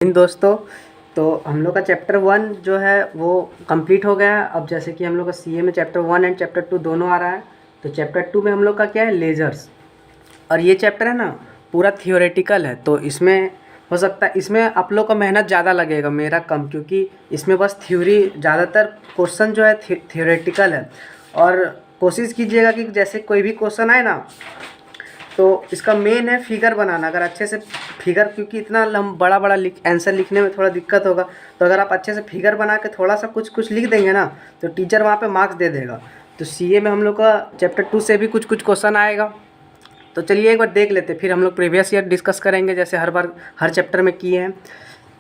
इन दोस्तों, तो हम लोग का चैप्टर 1 जो है वो कंप्लीट हो गया है। अब जैसे कि हम लोग का सीए में चैप्टर 1 एंड चैप्टर 2 दोनों आ रहा है, तो चैप्टर 2 में हम लोग का क्या है, लेज़र्स। और ये चैप्टर है ना पूरा थियोरेटिकल है, तो इसमें हो सकता है इसमें आप लोग का मेहनत ज़्यादा लगेगा, मेरा कम, क्योंकि इसमें बस थ्योरी, ज़्यादातर क्वेश्चन जो है थियोरेटिकल है। और कोशिश कीजिएगा कि जैसे कोई भी क्वेश्चन आए ना, तो इसका मेन है फिगर बनाना। अगर अच्छे से फिगर, क्योंकि इतना बड़ा बड़ा आंसर लिखने में थोड़ा दिक्कत होगा, तो अगर आप अच्छे से फिगर बना के थोड़ा सा कुछ कुछ लिख देंगे ना, तो टीचर वहाँ पे मार्क्स दे देगा। तो सीए में हम लोग का चैप्टर 2 से भी कुछ कुछ क्वेश्चन आएगा, तो चलिए एक बार देख लेते, फिर हम लोग प्रीवियस ईयर डिस्कस करेंगे जैसे हर बार हर चैप्टर में किए हैं।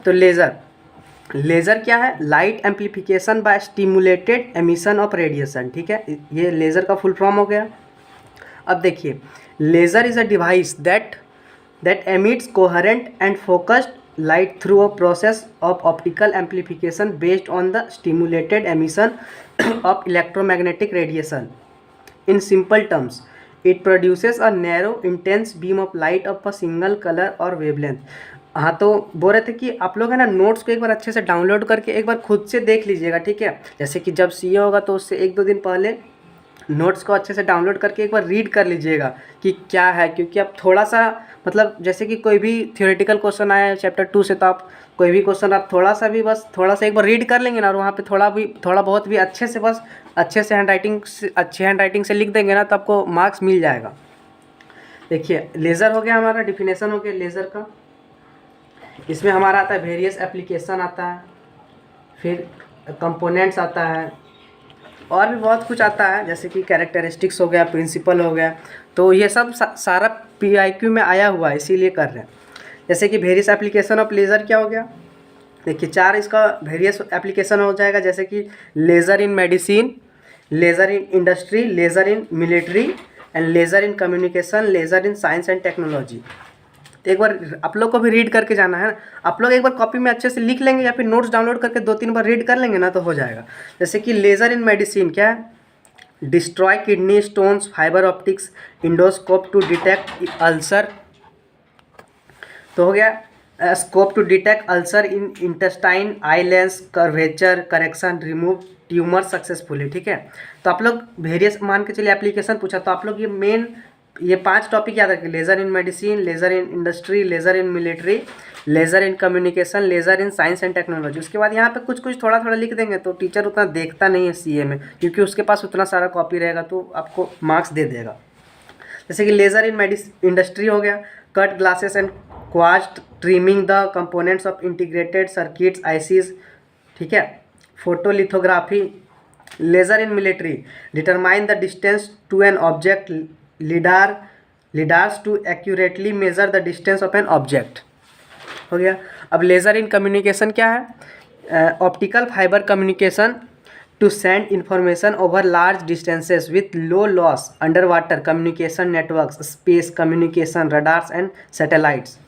तो लेज़र क्या है? Light amplification bye stimulated emission of radiation. ठीक है, ये लेज़र का फुल फॉर्म हो गया। अब देखिए, laser is a device that emits coherent and focused light through a process of optical amplification based on the stimulated emission of electromagnetic radiation. In simple terms, it produces a narrow intense beam of light of a single colour और wavelength. हाँ, तो बोल रहे थे कि आप लोग है ना नोट्स को एक बार अच्छे से डाउनलोड करके एक बार खुद से देख लीजिएगा। ठीक है, जैसे कि जब सीए होगा तो उससे 1-2 दिन पहले नोट्स को अच्छे से डाउनलोड करके एक बार रीड कर लीजिएगा कि क्या है, क्योंकि अब थोड़ा सा मतलब जैसे कि कोई भी थ्योरेटिकल क्वेश्चन आया है चैप्टर 2 से, तो आप कोई भी क्वेश्चन आप थोड़ा सा भी बस थोड़ा सा एक बार रीड कर लेंगे ना, और वहाँ पे थोड़ा बहुत भी अच्छे से बस अच्छे से अच्छे हैंडराइटिंग से लिख देंगे ना, तो आपको मार्क्स मिल जाएगा। देखिए, लेज़र हो गया, हमारा डिफिनेशन हो गया लेज़र का। इसमें हमारा आता है वेरियस एप्लीकेशन आता है, फिर कंपोनेंट्स आता है, और भी बहुत कुछ आता है, जैसे कि कैरेक्टरिस्टिक्स हो गया, प्रिंसिपल हो गया। तो ये सब सारा पीआईक्यू में आया हुआ है, इसीलिए कर रहे हैं। जैसे कि वेरियस एप्लीकेशन ऑफ लेज़र क्या हो गया, देखिए 4 इसका वेरियस एप्लीकेशन हो जाएगा, जैसे कि laser in medicine, laser in industry, laser in military and laser in communication, laser in science and technology. तो एक बार आप लोग को भी रीड करके जाना है। आप लोग एक बार कॉपी में अच्छे से लिख लेंगे या फिर नोट्स डाउनलोड करके 2-3 बार रीड कर लेंगे ना, तो हो जाएगा। जैसे कि लेज़र इन मेडिसिन क्या है, destroy kidney stones, fibre optics, endoscope to detect ulcer. तो हो गया scope to detect ulcer in intestine, eye lens, curvature correction, remove tumour successfully. ठीक है, तो आप लोग वेरियस मान के चलिए एप्लीकेशन पूछा, तो आप लोग ये 5 टॉपिक याद रखें, laser in medicine, laser in industry, laser in military, laser in communication, laser in science and technology. उसके बाद यहाँ पे कुछ कुछ थोड़ा थोड़ा लिख देंगे, तो टीचर उतना देखता नहीं है सीए में, क्योंकि उसके पास उतना सारा कॉपी रहेगा, तो आपको मार्क्स दे देगा। जैसे कि लेज़र इन इंडस्ट्री हो गया, cut glasses and quartz, trimming the components of integrated circuits, ICs. ठीक है, photolithography. Laser in military, determine the distance to an object, lidars to accurately measure the distance of an object. हो गया। अब laser in communication क्या है, optical fibre communication to send information over large distances with low loss, under water communication networks, space communication, radars and satellites.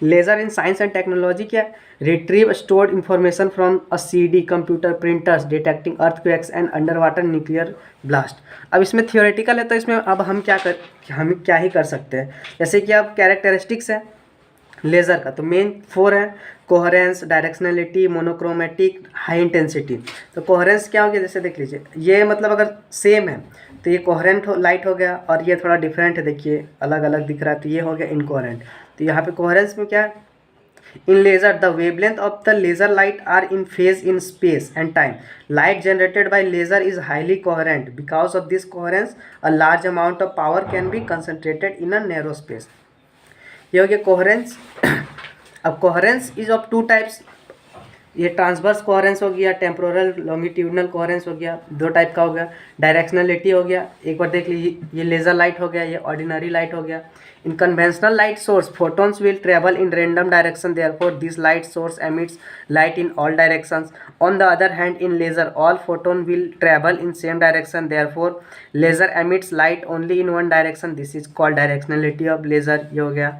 Laser in science and technology क्या है, retrieve stored information from a CD, computer, printers, detecting earthquakes and under water nuclear blast. अब इसमें theoretical है, तो इसमें अब हम क्या ही कर सकते हैं। जैसे कि अब कैरेक्टरिस्टिक्स है लेज़र का, तो मेन 4 है, coherence, directionality, monochromatic, high intensity. तो कोहेरेंस क्या हो गया, जैसे देख लीजिए, ये मतलब अगर सेम है तो ये कोहेरेंट लाइट हो गया, और ये थोड़ा डिफरेंट है, देखिए अलग अलग दिख रहा है, तो ये हो गया इनकोहेरेंट। तो यहाँ पे कोहेरेंस में क्या है, in laser the wavelength of the laser light are in phase in space and time, light generated by laser is highly coherent, because of this coherence a large amount of power can be concentrated in a narrow space. ये हो गया coherence. अब coherence is of 2 types, ये transverse coherence हो गया, temporal longitudinal coherence हो गया, 2 type का हो गया। डायरेक्शनलिटी हो गया, एक बार देख लीजिए, ये लेज़र लाइट हो गया, ये ऑर्डिनरी लाइट हो गया। इन conventional light source, photons will travel in random direction, therefore this light source emits light in all directions. On the other hand, in laser, all photon will travel in same direction, therefore laser emits light only in one direction. This is called directionality of laser। ये हो गया।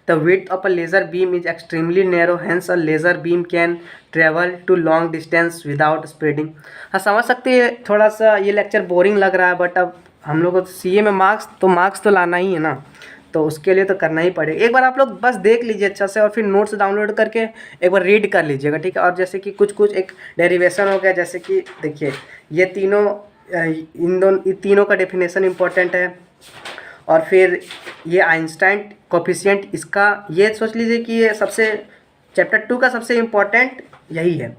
The width of a laser beam is extremely narrow, hence a laser beam can travel to long distance without spreading। हाँ, समझ सकते हैं, थोड़ा सा ये लेक्चर बोरिंग लग रहा है, बट अब हम लोग को सीए में मार्क्स तो लाना ही है ना, तो उसके लिए तो करना ही पड़ेगा। एक बार आप लोग बस देख लीजिए अच्छा से और फिर नोट्स डाउनलोड करके एक बार रीड कर लीजिएगा, ठीक है। और जैसे कि कुछ एक डेरिवेशन हो गया, जैसे कि देखिए ये तीनों इन तीनों का डेफिनेशन इम्पोर्टेंट है। और फिर ये आइंस्टाइन कोफिशिएंट, इसका ये सोच लीजिए कि ये सबसे चैप्टर 2 का सबसे इम्पोर्टेंट यही है।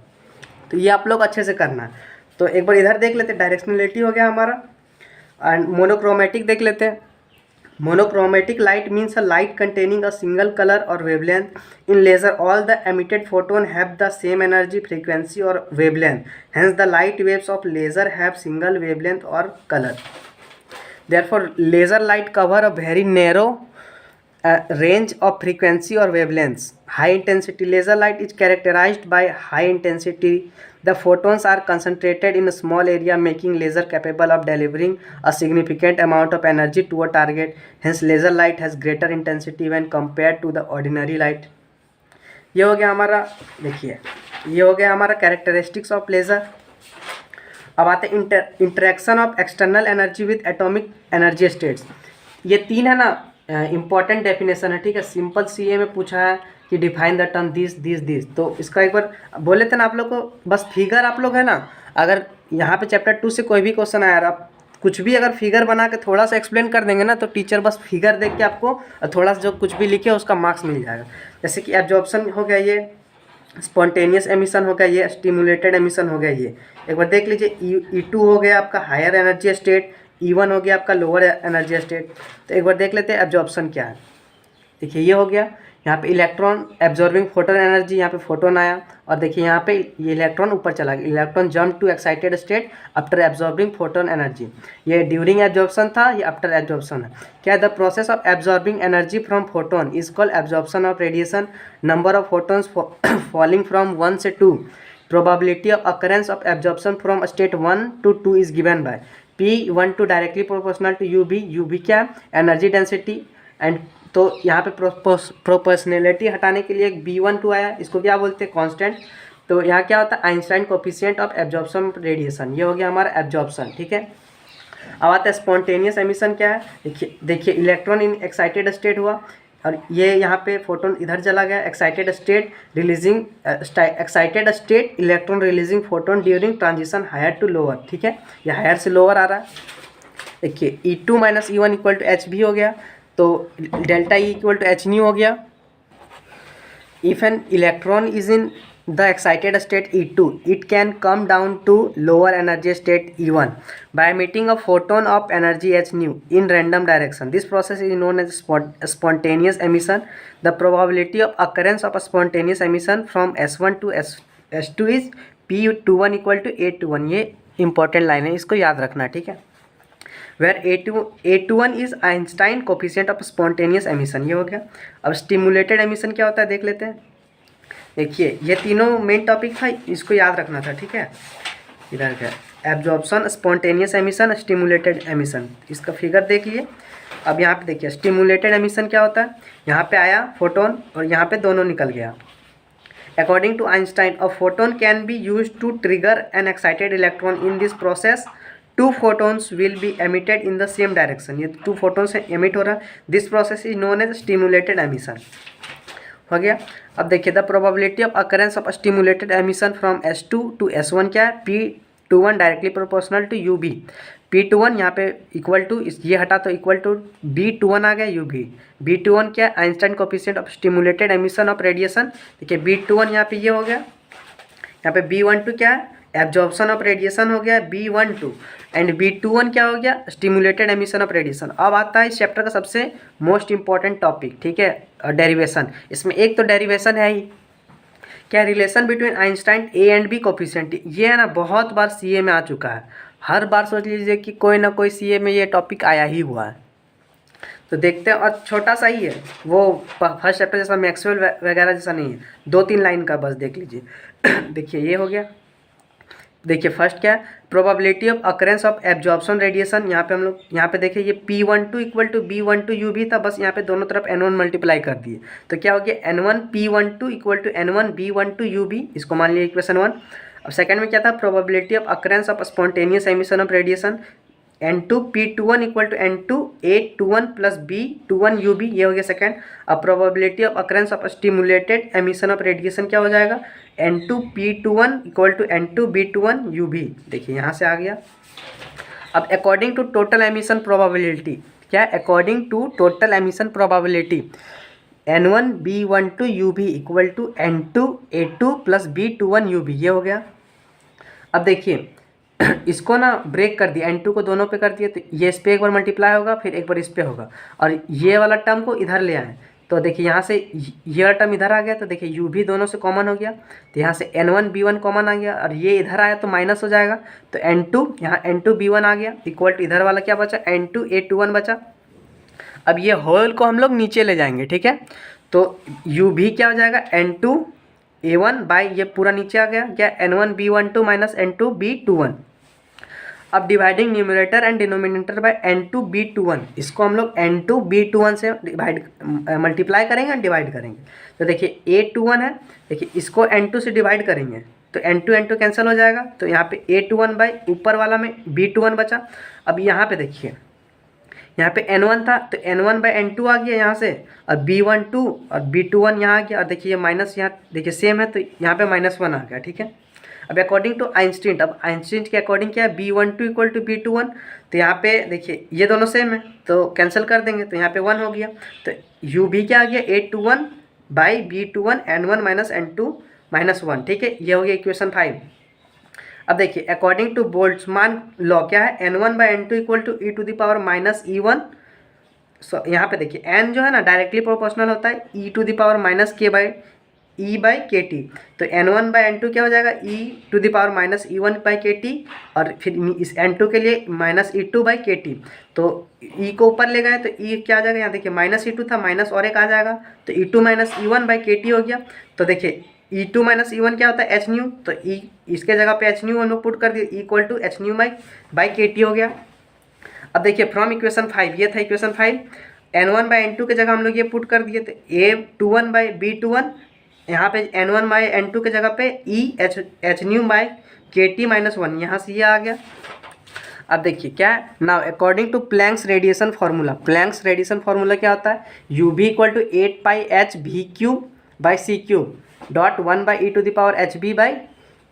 तो ये आप लोग अच्छे से करना। तो एक बार इधर देख लेते हैं, डायरेक्शनलिटी हो गया हमारा। एंड मोनोक्रोमेटिक देख लेते हैं। Monochromatic light means a light containing a single color or wavelength. In laser, all the emitted photon have the same energy, frequency or wavelength. Hence, the light waves of laser have single wavelength or color. Therefore, laser light cover a very narrow range of frequency or wavelengths. High intensity laser light is characterized by high intensity. The photons are concentrated in a small area, making laser capable of delivering a significant amount of energy to a target. Hence, laser light has greater intensity when compared to the ordinary light. ये हो गया हमारा, देखिए ये हो गया हमारा characteristics of laser. अब आते हैं interaction of external energy with atomic energy states. ये तीन है ना इम्पॉर्टेंट डेफिनेशन है, ठीक है। सिंपल सीए में पूछा है कि डिफाइन द टर्म दिस, तो इसका एक बार बोले थे ना आप लोग को, बस फिगर आप लोग है ना, अगर यहाँ पे चैप्टर 2 से कोई भी क्वेश्चन आया आप कुछ भी अगर फिगर बना के थोड़ा सा एक्सप्लेन कर देंगे ना, तो टीचर बस फिगर देख के आपको थोड़ा सा जो कुछ भी लिखे उसका मार्क्स मिल जाएगा। जैसे कि एब्जॉर्प्शन हो गया, ये स्पॉन्टेनियस एमिशन हो गया, ये स्टिमुलेटेड एमिशन हो गया। ये एक बार देख लीजिए, E2 हो गया आपका हायर एनर्जी स्टेट, E1 हो गया आपका लोअर एनर्जी स्टेट। तो एक बार देख लेते हैं एब्जॉर्प्शन क्या है। देखिए ये हो गया, यहाँ पे इलेक्ट्रॉन एब्जॉर्बिंग फोटोन एनर्जी, यहाँ पे फोटोन आया और देखिए यहाँ पे ये इलेक्ट्रॉन ऊपर चला गया, electron jump to excited state after absorbing photon energy. ये ड्यूरिंग एब्जॉर्प्शन था, ये आफ्टर एब्जॉर्प्शन है। क्या the process of absorbing energy from photon is called absorption of radiation. Number of photons falling from 1 से 2, probability of occurrence of absorption from state 1 to 2 is given by P1 to directly proportional to UV क्या energy density. And तो यहाँ पे proportionality हटाने के लिए एक B12 आया, इसको क्या बोलते हैं कांस्टेंट। तो यहाँ क्या होता है Einstein coefficient of absorption radiation, ये हो गया हमारा एब्जॉर्प्शन, ठीक है। अब आता है स्पॉन्टेनियस एमिशन क्या है। देखिए इलेक्ट्रॉन इन एक्साइटेड स्टेट हुआ और ये यहाँ पे फोटोन इधर चला गया, excited state releasing excited state electron releasing photon during transition higher to lower, ठीक है। ये हायर से लोअर आ रहा है। देखिए E2 minus E1 equal to H भी हो गया, तो delta E equal to h nu हो गया। If an electron is in the excited state E2, it can come down to lower energy state E1 by emitting a photon of energy h nu in random direction. This process is known as spontaneous emission. The probability of occurrence of a spontaneous emission from S1 to S2 is P21 equal to A21. ये important line है, इसको याद रखना, ठीक है। Where A21 is Einstein coefficient of spontaneous emission, ये हो गया। अब stimulated emission क्या होता है देख लेते हैं। देखिए ये तीनों मेन टॉपिक था, इसको याद रखना था, ठीक है। इधर क्या absorption, spontaneous emission, stimulated emission, इसका फिगर देख लिए। अब यहाँ पे देखिए स्टिमुलेटेड एमिशन क्या होता है, यहाँ पे आया फोटोन और यहाँ पे दोनों निकल गया। According to Einstein a photon can be use to trigger an excited electron. In this process 2 photons will be emitted in the same direction. ये 2 photons से emit हो रहा है। This process is known as stimulated emission, हो गया। अब देखिए the probability of occurrence of stimulated emission from S2 to S1 क्या है, P21 directly proportional to UV। P21 यहाँ पे इक्वल टू ये हटा तो इक्वल टू B21 आ गया UV। B21 क्या है Einstein coefficient of stimulated emission of radiation. देखिए B21 यहाँ पे ये हो गया, यहाँ पे B12 क्या है एब्जॉर्प्शन ऑफ रेडिएशन हो गया B12 एंड B21 क्या हो गया स्टिमुलेटेड एमिशन ऑफ रेडिएशन। अब आता है इस चैप्टर का सबसे मोस्ट इंपॉर्टेंट टॉपिक, ठीक है, डेरिवेशन। इसमें एक तो डेरिवेशन है ही क्या, relation between Einstein A and B coefficient. ये है ना बहुत बार CA में आ चुका है, हर बार सोच लीजिए कि कोई ना कोई CA में ये टॉपिक आया ही हुआ है। तो देखते हैं, और छोटा सा ही है वो, फर्स्ट चैप्टर जैसा मैक्सवेल वगैरह जैसा नहीं है, 2-3 लाइन का बस देख लीजिए। देखिए ये हो गया। देखिए फर्स्ट क्या है probability of occurrence of absorption radiation. यहाँ पे हम लोग यहाँ पे देखिए ये P12 equal to B12 UV था, बस यहाँ पे दोनों तरफ N1 मल्टीप्लाई कर दिए तो क्या हो गया N1 P12 equal to N1 B12 UV, इसको मान लिया इक्वेशन 1। अब सेकंड में क्या था probability of occurrence of spontaneous emission of radiation. N2P21 equal to N2A21 plus B21 UB, ये हो गया सेकेंड। अब probability of occurrence of stimulated emission of radiation क्या हो जाएगा, N2P21 equal to N2B21 UB, देखिए यहाँ से आ गया। अब according to total emission probability, क्या, according to total emission probability N1B12 UB equal to N2A2 plus B21 UB, ये हो गया। अब देखिए इसको ना ब्रेक कर दिया, N2 को दोनों पे कर दिया, तो ये इस पे एक बार मल्टीप्लाई होगा, फिर एक बार इस पे होगा, और ये वाला टर्म को इधर ले आए, तो देखिए यहाँ से ये वाला टर्म इधर आ गया, तो देखिए यू भी दोनों से कॉमन हो गया, तो यहाँ से N1B1 कॉमन आ गया, और ये इधर आया तो माइनस हो जाएगा, तो N2 यहाँ N2B1 आ गया, इक्वल टू इधर वाला क्या बचा, N2A21 बचा। अब ये होल को हम लोग नीचे ले जाएंगे, ठीक है, तो यू भी क्या हो जाएगा, N2A1 बाई ये पूरा नीचे आ गया, क्या, N1B12 माइनस N2B21। अब dividing numerator and denominator by N2B21, इसको हम लोग N2B21 से डिवाइड मल्टीप्लाई करेंगे, डिवाइड करेंगे, तो देखिए A21 है, देखिए इसको N2 से डिवाइड करेंगे तो N2 कैंसिल हो जाएगा, तो यहाँ पे A21 बाई ऊपर वाला में B21 बचा। अब यहाँ पे देखिए, यहाँ पे N1 था तो N1 बाई N2 आ गया यहाँ से, और B12 और B21 यहाँ आ गया, और देखिए ये माइनस यहाँ देखिए सेम है, तो यहाँ पे -1 आ गया, ठीक है। अब अकॉर्डिंग टू आइंस्टीन, अब आइंस्टीन के अकॉर्डिंग क्या है, B12 इक्वल टू B21, तो यहाँ पे देखिए ये दोनों सेम है तो कैंसिल कर देंगे, तो यहाँ पे 1 हो गया, तो यू भी क्या आ गया, A21 by B21 N1 minus N2 minus 1, ठीक है, ये हो गया इक्वेशन 5। अब देखिए अकॉर्डिंग टू बोल्ट्जमान लॉ क्या है, N1 by N2 equal to e to the power minus E1, यहाँ पे देखिए n जो है ना डायरेक्टली प्रोपोर्शनल होता है e to the power minus K by E by के टी, तो N1 बाई N2 क्या हो जाएगा, e to the power minus E1 by के टी, और फिर इस N2 के लिए माइनस E2 बाई के टी, तो ई को ऊपर ले गए तो ई क्या आ जाएगा, यहाँ देखिए माइनस E2 था, माइनस और एक आ जाएगा, तो E2 माइनस E1 बाई के टी हो गया, तो देखिए E2 माइनस E1 क्या होता है, एच न्यू, तो ई इसके जगह पे एच न्यू हम लोग पुट कर दिए, equal to h nu by के टी हो गया। अब देखिए फ्रॉम इक्वेशन 5, ये था इक्वेशन 5, N1 बाई N2 की जगह हम लोग ये पुट कर दिए, तो A21 बाई B21, यहाँ पे N1 बाई N2 की जगह पे ई एच न्यू बाई के टी माइनस 1, यहाँ से ये आ गया। अब देखिए क्या, now according to Planck's radiation formula, Planck's radiation formula क्या होता है, यू भी इक्वल टू 8 पाई एच भी cube by c cube dot 1 by e to the power h b by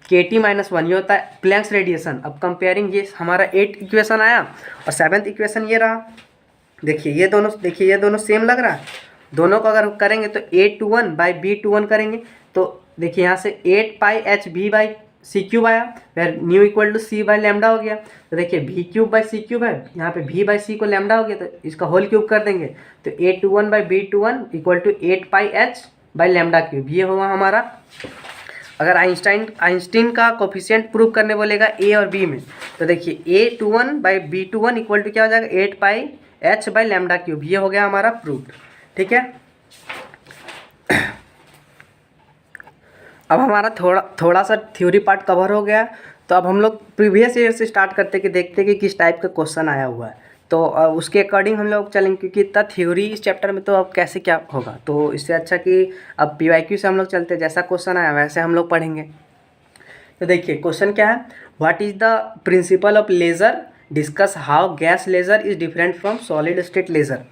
के टी माइनस 1, ये होता है प्लैंक्स रेडिएशन। अब कंपेयरिंग, ये हमारा 8 इक्वेशन आया और 7th इक्वेशन ये रहा, देखिए ये दोनों सेम लग रहा है, दोनों को अगर करेंगे तो A21 बाई B21 करेंगे, तो देखिए यहाँ से 8 पाई एच भी बाई सी क्यूब आया, फिर nu equal to c by lambda हो गया, तो देखिए भी क्यूब बाई सी क्यूब है, यहाँ पे भी बाई सी को लैम्डा हो गया, तो इसका होल क्यूब कर देंगे, तो A21 by B21 equal to 8 pi h by lambda cube, ये हुआ हमारा। अगर आइंस्टीन का कोफिशिएंट प्रूव करने बोलेगा ए और बी में, तो देखिए A21 by B21 equal to क्या हो जाएगा, 8 pi h by lambda cube, ये हो गया हमारा प्रूफ, ठीक है। अब हमारा थोड़ा सा थ्योरी पार्ट कवर हो गया, तो अब हम लोग प्रीवियस ईयर से स्टार्ट करते कि देखते कि किस टाइप का क्वेश्चन आया हुआ है, तो उसके अकॉर्डिंग हम लोग चलेंगे, क्योंकि इतना थ्योरी इस चैप्टर में तो अब कैसे क्या होगा, तो इससे अच्छा कि अब PYQ से हम लोग चलते, जैसा क्वेश्चन आया वैसे हम लोग पढ़ेंगे। तो देखिए क्वेश्चन क्या है, what is the principle of laser, discuss how gas laser is different from solid state laser.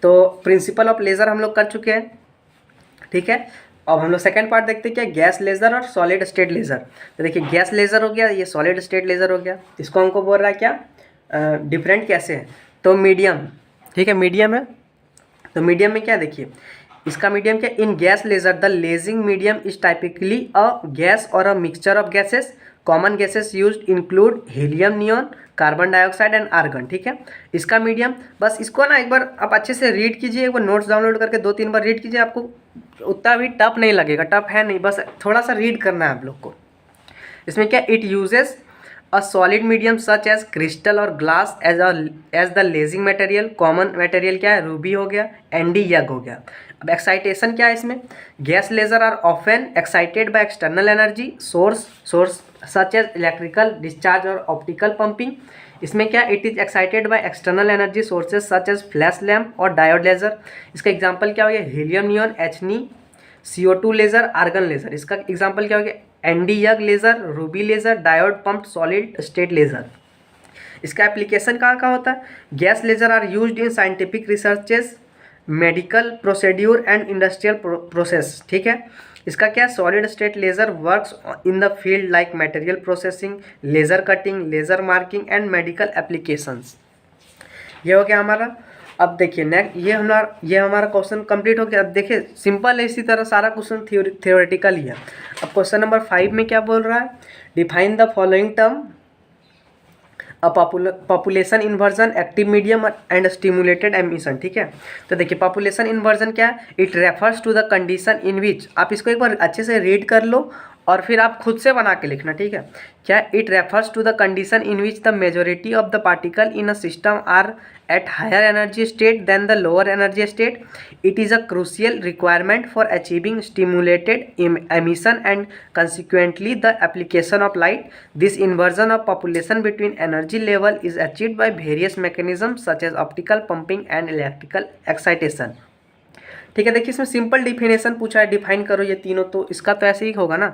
तो प्रिंसिपल ऑफ लेज़र हम लोग कर चुके हैं, ठीक है। अब हम लोग सेकंड पार्ट देखते हैं क्या, गैस लेज़र और सॉलिड स्टेट लेज़र। तो देखिए गैस लेज़र हो गया, ये सॉलिड स्टेट लेज़र हो गया, इसको हमको बोल रहा है क्या, डिफरेंट कैसे है, तो मीडियम, ठीक है, मीडियम है, तो मीडियम में क्या, देखिए इसका मीडियम क्या, in gas laser the lasing medium is typically a gas और a mixture of gases, common gases used include helium, neon, carbon dioxide and argon, ठीक है। इसका मीडियम, बस इसको ना एक बार आप अच्छे से रीड कीजिए, एक बार नोट्स डाउनलोड करके 2-3 बार रीड कीजिए, आपको उतना भी टफ नहीं लगेगा, टफ है नहीं, बस थोड़ा सा रीड करना है आप लोग को। इसमें क्या, it uses a solid medium such as crystal और glass as the lasing material, common material क्या है, रूबी हो गया, एनडी यग हो गया। अब एक्साइटेशन क्या है इसमें, gas laser are often excited by external energy source such as electrical discharge और ऑप्टिकल पंपिंग। इसमें क्या, it is excited by external energy sources such as flash lamp और डायोड लेज़र। इसका एग्जांपल क्या हो गया, helium neon, HeNe, CO2 laser, argon laser. इसका example क्या हो गया, Nd YAG laser, ruby laser, diode pumped solid state laser. इसका एप्लीकेशन कहाँ कहाँ होता है? Gas laser are used in scientific researches, medical procedure and industrial process, ठीक है। इसका क्या है? Solid state laser works in the field like material processing, laser cutting, laser marking and medical applications. ये हो गया हमारा। अब देखिए नेक्स्ट, ये हमारा क्वेश्चन कंप्लीट हो गया। अब देखिए सिंपल है, इसी तरह सारा क्वेश्चन थियोरेटिकल ही है। अब क्वेश्चन नंबर 5 में क्या बोल रहा है? Define the following term a population inversion, active medium and stimulated emission, ठीक है। तो देखिए पॉपुलेशन इन्वर्जन क्या है? It refers to the condition in which, आप इसको एक बार अच्छे से रीड कर लो और फिर आप खुद से बना के लिखना, ठीक है। क्या? It refers to the condition in which the majority of the particle in a system are at higher energy state than the lower energy state. It is a crucial requirement for achieving stimulated emission and consequently the application of light. This inversion of population between energy level is achieved by various mechanisms such as optical pumping and electrical excitation. ठीक है, देखिए इसमें simple definition पूछा है, define करो ये तीनों, तो इसका तो ऐसे ही होगा ना।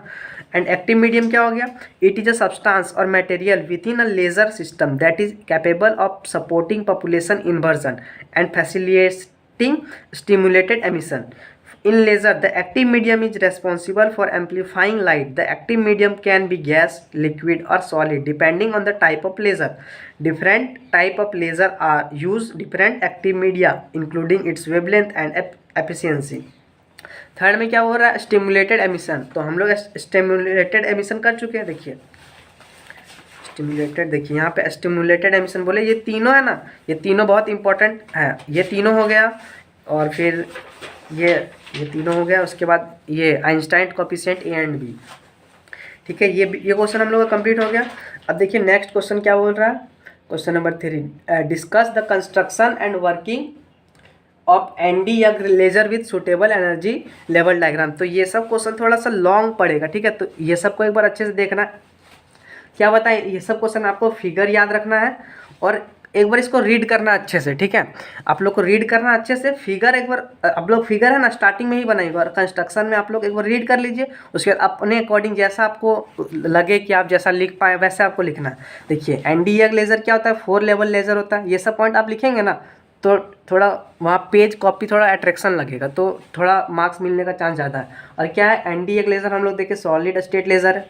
एंड एक्टिव मीडियम क्या हो गया? इट इज अ सब्सटेंस और material within a laser system that is capable of supporting population inversion and facilitating stimulated emission. In laser, the active medium is responsible for amplifying light. The active medium can be gas, liquid or solid depending on the type of laser. Different type of laser are use different active media including its wavelength and efficiency. Third में क्या हो रहा है? Stimulated emission. तो हम लोग stimulated emission कर चुके हैं। देखिए स्टिमुलेटेड, देखिए यहाँ पे स्टिमुलेटेड एमिशन बोले, ये तीनों है ना, ये तीनों बहुत इंपॉर्टेंट है। ये तीनों हो गया और फिर ये तीनों हो गया। उसके बाद ये Einstein coefficient A and B, ठीक है। ये क्वेश्चन हम लोग का कंप्लीट हो गया। अब देखिए नेक्स्ट क्वेश्चन क्या बोल रहा है? Question number 3, discuss the construction and working of ND यंग laser with suitable energy level diagram. तो ये सब क्वेश्चन थोड़ा सा लॉन्ग पड़ेगा, ठीक है। तो ये सबको एक बार अच्छे से देखना। क्या बताएं, ये सब क्वेश्चन आपको फिगर याद रखना है और एक बार इसको रीड करना अच्छे से, ठीक है। आप लोग को रीड करना अच्छे से, फिगर एक बार आप लोग फिगर है ना स्टार्टिंग में ही बनाएंगे और कंस्ट्रक्शन में आप लोग एक बार रीड कर लीजिए। उसके बाद अपने अकॉर्डिंग जैसा आपको लगे कि आप जैसा लिख पाए वैसे आपको लिखना है। देखिए एनडीएग लेज़र क्या होता है? 4 लेवल लेज़र होता है। ये सब पॉइंट आप लिखेंगे ना तो थोड़ा वहाँ पेज कॉपी थोड़ा अट्रैक्शन लगेगा, तो थोड़ा मार्क्स मिलने का चांस ज़्यादा है। और क्या है? एनडीएग लेज़र हम लोग देखें सॉलिड स्टेट लेज़र है।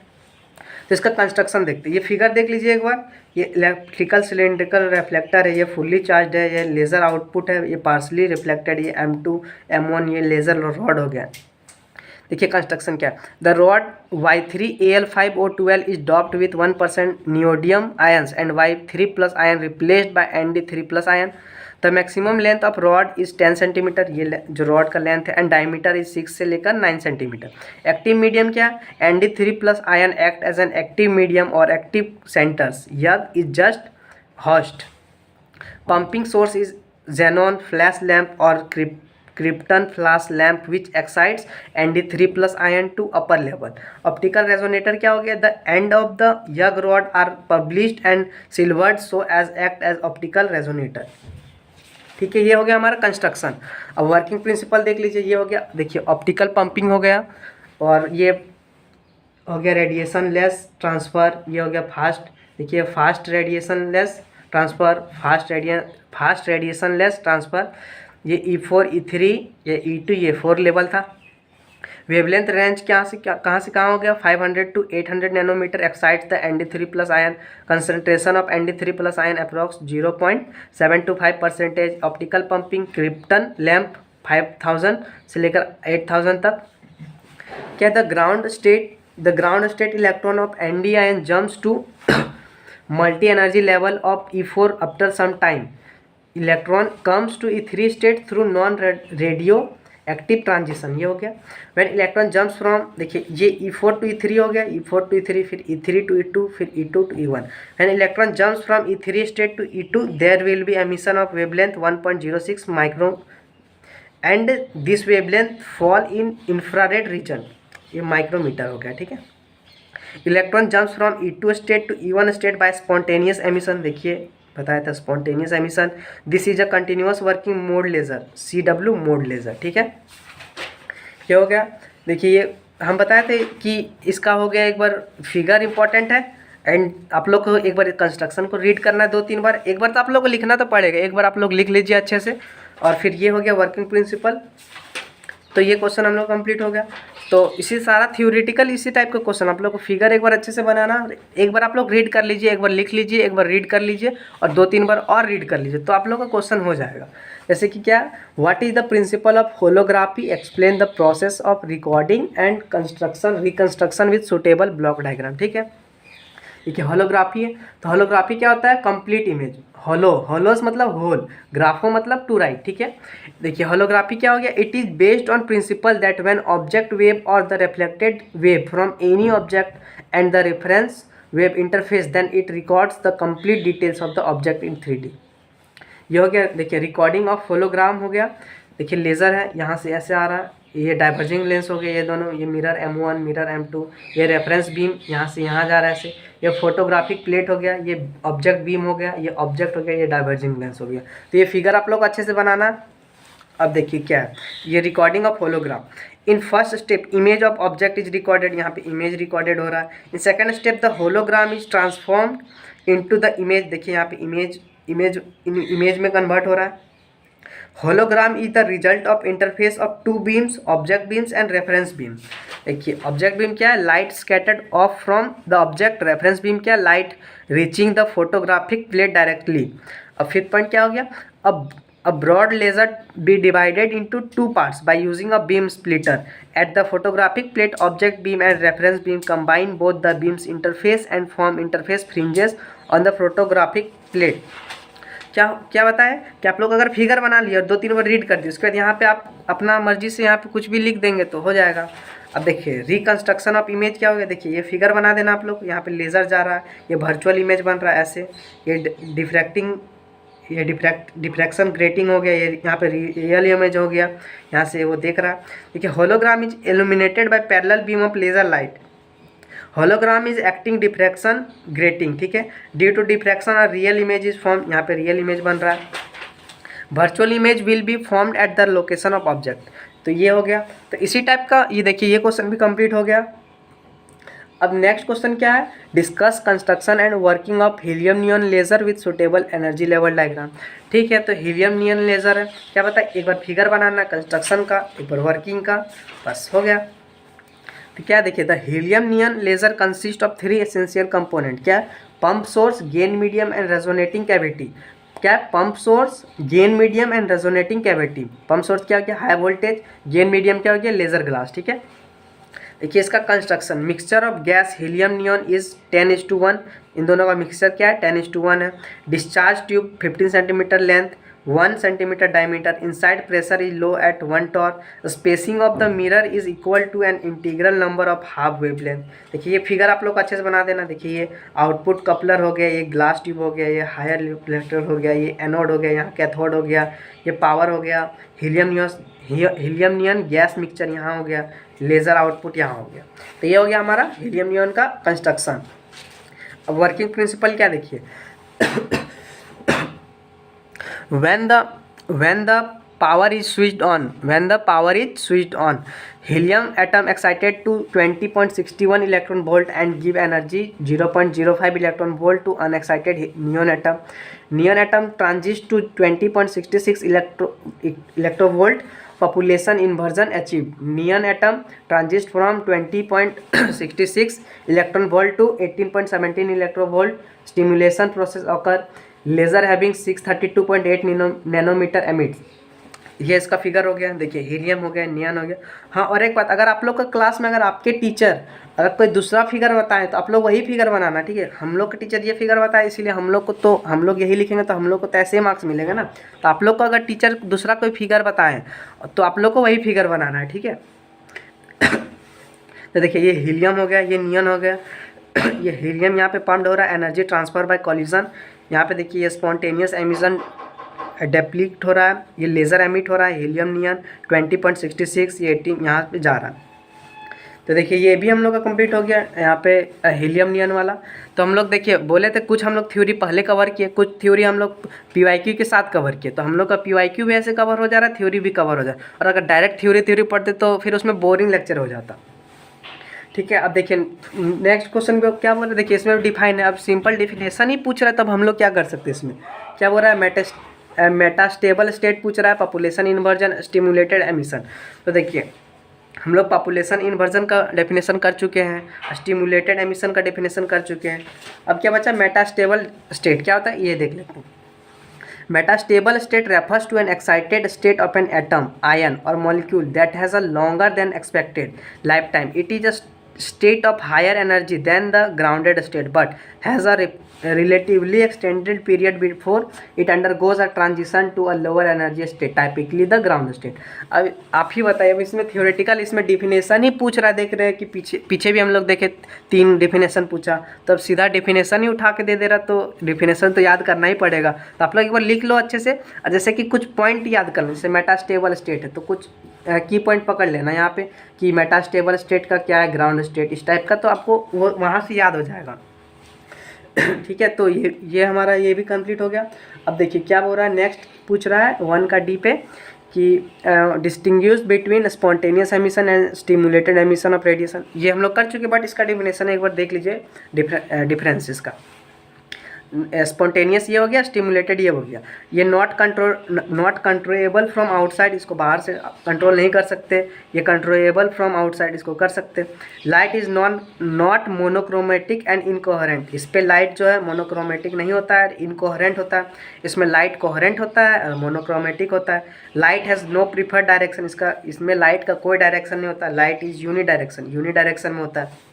तो इसका कंस्ट्रक्शन देखते हैं। ये फिगर देख लीजिए एक बार। ये इलेक्ट्रिकल सिलेंड्रिकल रिफ्लेक्टर है, ये फुल्ली चार्ज है, ये लेज़र आउटपुट है, ये पार्सली रिफ्लेक्टेड, ये M2 M1 ये लेज़र रॉड हो गया। देखिए कंस्ट्रक्शन क्या है? The rod Y3Al5O12 is doped with 1% neodymium ions and Y3+ ion replaced by Nd3+ ion. The maximum length of rod is 10 centimetre, ये जो रॉड का लेंथ है, एंड डायमीटर इज 6 से लेकर 9 सेंटीमीटर। एक्टिव मीडियम क्या है? Nd3+ ion act as an active medium और active centres, YAG is just host. Pumping source is xenon flash lamp और krypton flash lamp which excites Nd3+ ion to upper level. Optical resonator क्या हो गया? The end of the YAG rod are published and silvered so as act as optical resonator, ठीक है। ये हो गया हमारा कंस्ट्रक्शन। अब वर्किंग प्रिंसिपल देख लीजिए। ये हो गया, देखिए ऑप्टिकल पंपिंग हो गया और ये हो गया रेडिएशन लेस ट्रांसफ़र। ये हो गया फास्ट, देखिए fast radiation less transfer, fast radiation less transfer. ये E4 E3 ये E2 ये 4 लेवल था। वेवलेंथ रेंज कहाँ से कहाँ हो गया? 500 to 800 nanometre excites the Nd3+ ion. Concentration of Nd3+ ion approx 0.725%। Optical pumping krypton lamp 5000 से लेकर 8000 तक। क्या the ground state electron of Nd ion jumps to multi energy level of E4 after some time. Electron comes to E3 state through non radio active transition. ये हो गया। When electron jumps from, देखिए ये E4 to E3 हो गया, E4 to E3, फिर E3 to E2, फिर E2 to E1। When electron jumps from E3 state to E2 there will be emission of wavelength 1.06 micro and this wavelength fall in infrared region. ये micrometre हो गया, ठीक है। Electron jumps from E2 state to E1 state by spontaneous emission. देखिए बताया था spontaneous emission. This is a continuous working mode laser, CW mode laser, ठीक है। क्या हो गया? देखिए ये हम बताए थे कि इसका हो गया, एक बार फिगर इंपॉर्टेंट है एंड आप लोग को एक बार कंस्ट्रक्शन को रीड करना है 2-3 बार, एक बार तो आप लोग को लिखना तो पड़ेगा, एक बार आप लोग लिख लीजिए अच्छे से। और फिर ये हो गया वर्किंग प्रिंसिपल। तो ये क्वेश्चन हम लोग कंप्लीट हो गया। तो इसी सारा थ्योरेटिकल इसी टाइप का क्वेश्चन आप लोग को फिगर एक बार अच्छे से बनाना, एक बार आप लोग रीड कर लीजिए, एक बार लिख लीजिए, एक बार रीड कर लीजिए और 2-3 बार और रीड कर लीजिए, तो आप लोग का क्वेश्चन हो जाएगा। जैसे कि क्या, what is the principle of holography, explain the process of recording and construction reconstruction with suitable block diagram. ठीक है, देखिए होलोग्राफी है, तो होलोग्राफी क्या होता है, कंप्लीट इमेज। होलोस मतलब होल, ग्राफो मतलब टू राइट। ठीक है, देखिए होलोग्राफी क्या हो गया, it is based on principle that when object wave और the reflected wave from any object and the reference wave interface then it records the complete details of the object in 3D। ये हो गया, देखिए recording of hologram हो गया। देखिए laser है, यहाँ से ऐसे आ रहा है, ये डाइवर्जिंग लेंस हो गया, ये दोनों, ये मिरर M1 मिरर M2, ये रेफरेंस बीम यहाँ से यहाँ जा रहा है ऐसे, ये फोटोग्राफिक प्लेट हो गया, ये ऑब्जेक्ट बीम हो गया, ये ऑब्जेक्ट हो गया, ये डाइवर्जिंग लेंस हो गया। तो ये फिगर आप लोग अच्छे से बनाना है। अब देखिए क्या है, ये recording of hologram. In first step image of object is recorded, यहाँ पे इमेज रिकॉर्डेड हो रहा है। In second step the hologram is transformed into the image, देखिए यहाँ पे इमेज में कन्वर्ट हो रहा है। Hologram is the result of interface of two beams, object beams and reference beam. देखिए ऑब्जेक्ट बीम क्या है, light scattered off from the object, reference beam क्या है, light reaching the photographic plate directly. अब fifth point क्या हो गया, अब a broad laser be divided into two parts by using a beam splitter at the photographic plate. Object beam and reference beam combine both the beams interface and form interface fringes on the photographic plate. क्या क्या बताएं कि आप लोग अगर figure बना लिया और 2-3 बार रीड कर दिए, उसके बाद यहाँ पे आप अपना मर्जी से यहाँ पे कुछ भी लिख देंगे तो हो जाएगा। अब देखिए रिकंस्ट्रक्शन ऑफ इमेज क्या हो गया, देखिए ये फिगर बना देना आप लोग, यहाँ पे लेज़र जा रहा है, ये वर्चुअल इमेज बन रहा है ऐसे, ये डिफ्रैक्शन ग्रेटिंग हो गया, ये यहाँ पे रियल इमेज हो गया, यहाँ से वो देख रहा है। देखिए hologram is illuminated by parallel beam of laser light. Hologram is acting diffraction grating. ठीक है, ड्यू टू डिफ्रैक्शन और रियल इमेज इज फॉर्म, यहाँ पे रियल इमेज बन रहा है। Virtual image will be formed at the location of object. तो ये हो गया, तो इसी टाइप का ये देखिए ये क्वेश्चन भी कंप्लीट हो गया। अब नेक्स्ट क्वेश्चन क्या है, discuss construction and working of helium neon laser with suitable energy level diagram. ठीक है, तो हीलियम नियॉन लेजर है, क्या पता है, एक बार फिगर बनाना कंस्ट्रक्शन का, एक बार वर्किंग का, बस हो गया। तो क्या देखिए, the helium neon laser consist of 3 essential component. क्या, pump source, gain medium and resonating cavity. क्या, pump source, gain medium and resonating cavity. Pump source क्या हो गया, हाई वोल्टेज, गेन मीडियम क्या हो गया, लेजर ग्लास। ठीक है, देखिए इसका construction, mixture of gas helium neon is 10:1, इन दोनों का मिक्सचर क्या है, 10:1 है। Discharge tube 15 centimetre length, 1 centimetre diameter, inside pressure is low at 1 torr, spacing of the mirror is equal to an integral number of half wavelength. देखिए ये figure आप लोग अच्छे से बना देना। देखिए ये आउटपुट कपलर हो गया, ये ग्लास ट्यूब हो गया, ये हायर रिफ्लेक्टर हो गया, ये एनोड हो गया, यहाँ कैथोड हो गया, ये पावर हो गया, हीलियम नियॉन गैस मिक्सचर यहाँ हो गया, लेज़र आउटपुट यहाँ हो गया। तो ये हो गया हमारा हीलियम नियॉन का कंस्ट्रक्शन। अब वर्किंग प्रिंसिपल क्या देखिए, when the power is switched on, helium atom excited to 20.61 electron volt and give energy 0.05 electron volt to unexcited neon atom transits to 20.66 electrovolt. Population inversion achieved. Neon atom transits from 20.66 electron volt to 18.17 electrovolt. Stimulation process occur. Laser having 632.8 nanometre emits. ये इसका figure हो गया। देखिए helium हो गया, neon हो गया। हाँ, और एक बात, अगर आप लोग का क्लास में अगर आपके टीचर अगर कोई दूसरा फिगर बताएं तो आप लोग वही फिगर बनाना। ठीक है, हम लोग के टीचर ये फिगर बताए इसीलिए हम लोग यही लिखेंगे, तो हम लोग को तो ऐसे मार्क्स मिलेंगे ना। तो आप लोग को अगर टीचर दूसरा कोई फिगर बताएं तो आप लोग को वही फिगर बनाना है। ठीक है, तो देखिए ये हीलियम हो गया, ये नियॉन हो गया। ये हीलियम यहाँ पे पंप्ड हो रहा है, एनर्जी ट्रांसफर बाय कॉलिजन। यहाँ पे देखिए ये स्पॉन्टेनियस एमिशन डेप्लीट हो रहा है, ये लेज़र एमिट हो रहा है, हीलियम नियॉन 20.66, ये 18 यहाँ पे जा रहा है। तो देखिए ये भी हम लोग का कंप्लीट हो गया यहाँ पे हीलियम नियॉन वाला। तो हम लोग देखिए बोले थे कुछ हम लोग थ्योरी पहले कवर किए, कुछ थ्योरी हम लोग PYQ के साथ कवर किए। तो हम लोग का PYQ भी ऐसे कवर हो जा रहा है, थ्योरी भी कवर हो जा रहा है। और अगर डायरेक्ट थ्योरी पढ़ते तो फिर उसमें बोरिंग लेक्चर हो जाता। ठीक है। अब देखिए नेक्स्ट क्वेश्चन में क्या बोल रहे हैं, देखिए इसमें डिफाइन है, अब सिंपल डिफिनेशन ही पूछ रहा है, तब हम लोग क्या कर सकते हैं इसमें, क्या बोल रहा है, मेटास्टेबल स्टेट पूछ रहा है, पॉपुलेशन इन्वर्जन, स्टिमुलेटेड एमिशन। तो देखिए हम लोग पॉपुलेशन इन्वर्जन का डेफिनेशन कर चुके हैं, स्टिमुलेटेड एमिशन का डेफिनेशन कर चुके हैं। अब क्या बचा, मेटास्टेबल स्टेट क्या होता है ये देख लेते हैं। Metastable state refers to an excited state of an atom, ion, or molecule that has a longer than expected lifetime. It is a state of higher energy than the grounded state, but has a relatively extended period before it undergoes a transition to a lower energy state, typically the ground state. अब आप ही बताइए, अब इसमें theoretical इसमें definition ही पूछ रहा है, देख रहे हैं कि पीछे भी हम लोग देखे 3 डिफिनेशन पूछा, तो अब सीधा डिफिनेशन ही उठा के दे दे रहा, तो डिफिनेशन तो याद करना ही पड़ेगा। तो आप लोग एक बार लिख लो अच्छे से, जैसे कि कुछ पॉइंट याद कर लो, जैसे मेटास्टेबल स्टेट है तो कुछ की पॉइंट पकड़ लेना यहाँ पे कि मेटास्टेबल स्टेट का क्या है, ग्राउंड स्टेट, इस टाइप का, तो आपको वो वहाँ से याद हो जाएगा। ठीक है, तो ये हमारा ये भी कंप्लीट हो गया। अब देखिए क्या बोल रहा है, नेक्स्ट पूछ रहा है 1 का डी पे कि distinguish between spontaneous emission and stimulated emission of radiation. ये हम लोग कर चुके, बट इसका डेफिनेशन एक बार देख लीजिए डिफरेंसेस का। स्पॉन्टेनियस ये हो गया, स्टिमुलेटेड ये हो गया। ये नॉट कंट्रोलेबल फ्रॉम आउटसाइड, इसको बाहर से कंट्रोल नहीं कर सकते। ये कंट्रोलेबल फ्रॉम आउटसाइड, इसको कर सकते। Light is not monochromatic and incoherent, इस पर लाइट जो है मोनोक्रोमेटिक नहीं होता है, इनकोहेरेंट होता है। इसमें लाइट कोहेरेंट होता है, मोनोक्रोमेटिक होता है। Light has no preferred direction, इसमें लाइट का कोई डायरेक्शन नहीं होता। लाइट इज यूनिडायरेक्शन में होता है।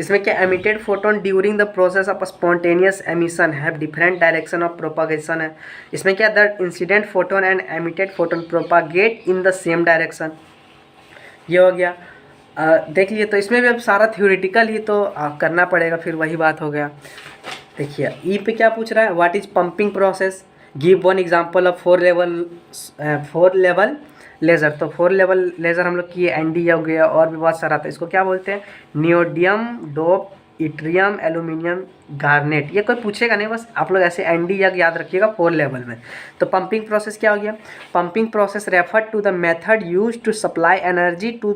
इसमें क्या, emitted photon during the process of spontaneous emission have different direction of propagation है। इसमें क्या, the incident photon and emitted photon propagate in the same direction, ये हो गया। देख लिए, तो इसमें भी अब सारा थ्योरेटिकल ही तो करना पड़ेगा, फिर वही बात हो गया। देखिए ई पे क्या पूछ रहा है, what is pumping process, give 1 example of 4 level laser. तो 4 लेवल लेज़र हम लोग किए, एनडी हो गया और भी बहुत सारा था। इसको क्या बोलते हैं, neodymium, dope, yttrium, aluminium, garnet. ये कोई पूछेगा नहीं, बस आप लोग ऐसे एनडी याद रखिएगा 4 लेवल में। तो पंपिंग प्रोसेस क्या हो गया, pumping process refer to the method use to supply energy to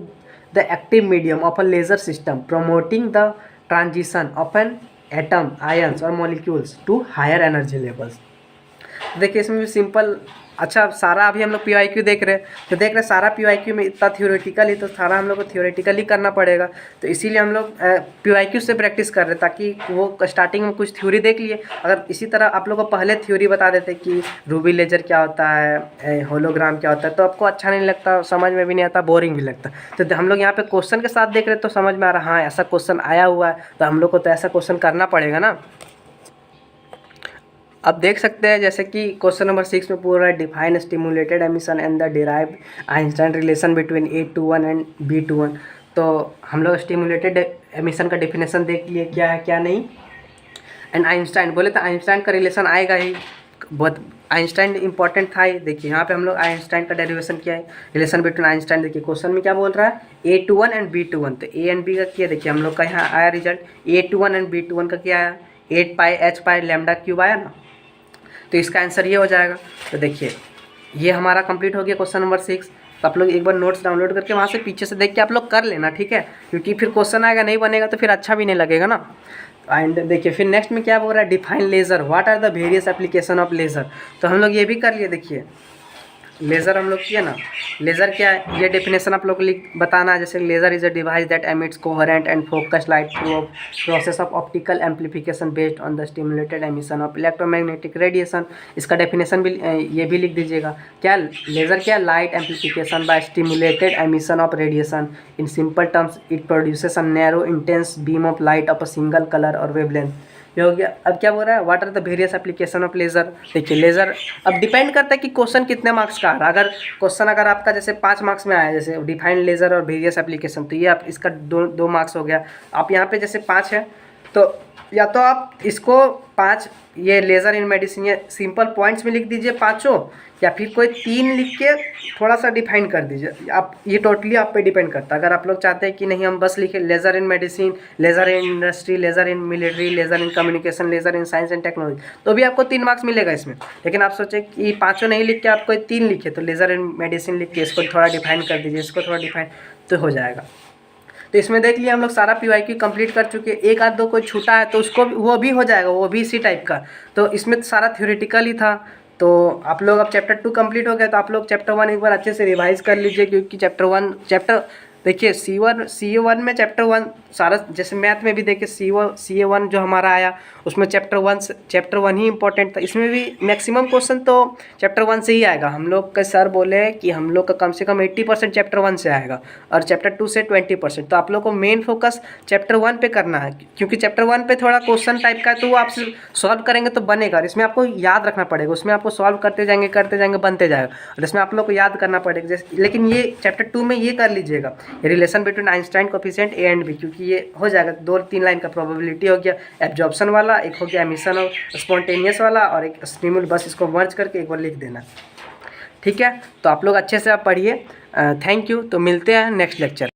the active medium of a laser system, promoting the transition of an atom, ions और molecules to higher energy levels. देखिए इसमें भी simple, अच्छा सारा अभी हम लोग PYQ देख रहे हैं, तो देख रहे हैं सारा PYQ में इतना थ्योरेटिकल ही, तो सारा हम लोग को थ्योरेटिकली करना पड़ेगा। तो इसीलिए हम लोग PYQ से प्रैक्टिस कर रहे हैं, ताकि वो स्टार्टिंग में कुछ थ्योरी देख लिए। अगर इसी तरह आप लोग को पहले थ्योरी बता देते कि रूबी लेजर क्या होता है, होलोग्राम क्या होता है, तो आपको अच्छा नहीं लगता, समझ में भी नहीं आता, बोरिंग भी लगता। तो हम लोग यहाँ पे क्वेश्चन के साथ देख रहे हैं तो समझ में आ रहा, हाँ ऐसा क्वेश्चन आया हुआ है, तो हम लोग को तो ऐसा क्वेश्चन करना पड़ेगा ना। अब देख सकते हैं जैसे कि क्वेश्चन नंबर 6 में पूरा define stimulated emission and the derive Einstein relation between A21 and B21। तो हम लोग स्टिमुलेटेड एमिशन का डेफिनेशन देख लिए, क्या है क्या नहीं। एंड आइंस्टाइन बोले तो आइंस्टाइन का रिलेशन आएगा ही, बहुत आइंस्टाइन इंपॉर्टेंट था ही। देखिए यहाँ पे हम लोग आइंस्टाइन का डेरिवेशन किया है, रिलेशन बिटवीन आइंस्टाइन। देखिए क्वेश्चन में क्या बोल रहा है, A21 एंड B21, तो A एंड B का किया। देखिए हम लोग का यहाँ आया रिजल्ट, A21 एंड B21 का क्या आया, 8 पाई H पाई लैम्डा क्यूब आया ना, तो इसका आंसर ये हो जाएगा। तो देखिए ये हमारा कंप्लीट हो गया क्वेश्चन नंबर 6। तो आप लोग एक बार नोट्स डाउनलोड करके वहाँ से पीछे से देख के आप लोग कर लेना, ठीक है, क्योंकि फिर क्वेश्चन आएगा नहीं बनेगा तो फिर अच्छा भी नहीं लगेगा ना। एंड देखिए फिर नेक्स्ट में क्या बोल रहा है, define laser, what are the various application of laser. तो हम लोग ये भी कर लिए। देखिए लेज़र हम लोग किया ना, लेज़र क्या है ये डेफिनेशन आप लोग को बताना है। जैसे laser is a device that emits coherent and focus light through process of optical amplification based on the stimulated emission of electromagnetic radiation. इसका डेफिनेशन भी ये भी लिख दीजिएगा। क्या लेज़र क्या, light amplification by stimulated emission of radiation. In simple terms it produces a narrow intense beam of light of a single colour और wavelength. ये हो गया। अब क्या बोल रहा है, what are the various application of laser. देखिए लेज़र अब डिपेंड करता है कि क्वेश्चन कितने मार्क्स का आ रहा है। अगर क्वेश्चन अगर आपका जैसे 5 मार्क्स में आया, जैसे डिफाइन लेज़र और वेरियस एप्लीकेशन, तो ये आप इसका 2 मार्क्स हो गया। आप यहाँ पे जैसे 5 है, तो या तो आप इसको 5 ये लेज़र इन मेडिसिन ये सिंपल पॉइंट्स में लिख दीजिए 5, या फिर कोई 3 लिख के थोड़ा सा डिफाइन कर दीजिए। आप ये टोटली आप पे डिपेंड करता है। अगर आप लोग चाहते हैं कि नहीं हम बस लिखे laser in medicine, laser in industry, laser in military, laser in communication, laser in science and technology, तो भी आपको 3 मार्क्स मिलेगा इसमें। लेकिन आप सोचें कि 5 नहीं लिख के आप कोई 3 लिखे, तो लेज़र इन मेडिसिन लिख के इसको थोड़ा डिफाइन कर दीजिए, इसको थोड़ा डिफाइन, तो हो जाएगा। तो इसमें देख लिया हम लोग सारा PYQ कंप्लीट कर चुके हैं। एक आध दो कोई छूटा है तो उसको वो भी हो जाएगा, वो भी इसी टाइप का। तो इसमें सारा थ्योरेटिकल ही था। तो आप लोग अब चैप्टर 2 कंप्लीट हो गया, तो आप लोग चैप्टर 1 एक बार अच्छे से रिवाइज कर लीजिए, क्योंकि चैप्टर देखिए CA1 में चैप्टर 1 सारा, जैसे मैथ में भी देखिए CA1 जो हमारा आया उसमें चैप्टर 1 ही इंपॉर्टेंट था। इसमें भी मैक्सिमम क्वेश्चन तो चैप्टर 1 से ही आएगा। हम लोग के सर बोले कि हम लोग का कम से कम 80% चैप्टर 1 से आएगा और चैप्टर 2 से 20%। तो आप लोग को मेन फोकस चैप्टर 1 पे करना है, क्योंकि चैप्टर 1 पे थोड़ा क्वेश्चन टाइप का है, तो वो आप सॉल्व करेंगे तो बनेगा। और इसमें आपको याद रखना पड़ेगा, उसमें आपको सॉल्व करते जाएंगे बनते जाएगा, और इसमें आप लोग को याद करना पड़ेगा। जैसे लेकिन ये चैप्टर 2 में ये कर लीजिएगा, relation between Einstein coefficient A and B, क्योंकि ये हो जाएगा 2-3 लाइन का प्रोबेबिलिटी हो गया, एब्जॉर्प्शन वाला एक हो गया, एमिशन और स्पॉन्टेनियस वाला, और एक स्टिमुल, बस इसको मर्ज करके एक बार लिख देना। ठीक है, तो आप लोग अच्छे से आप पढ़िए। Thank you. तो मिलते हैं नेक्स्ट लेक्चर।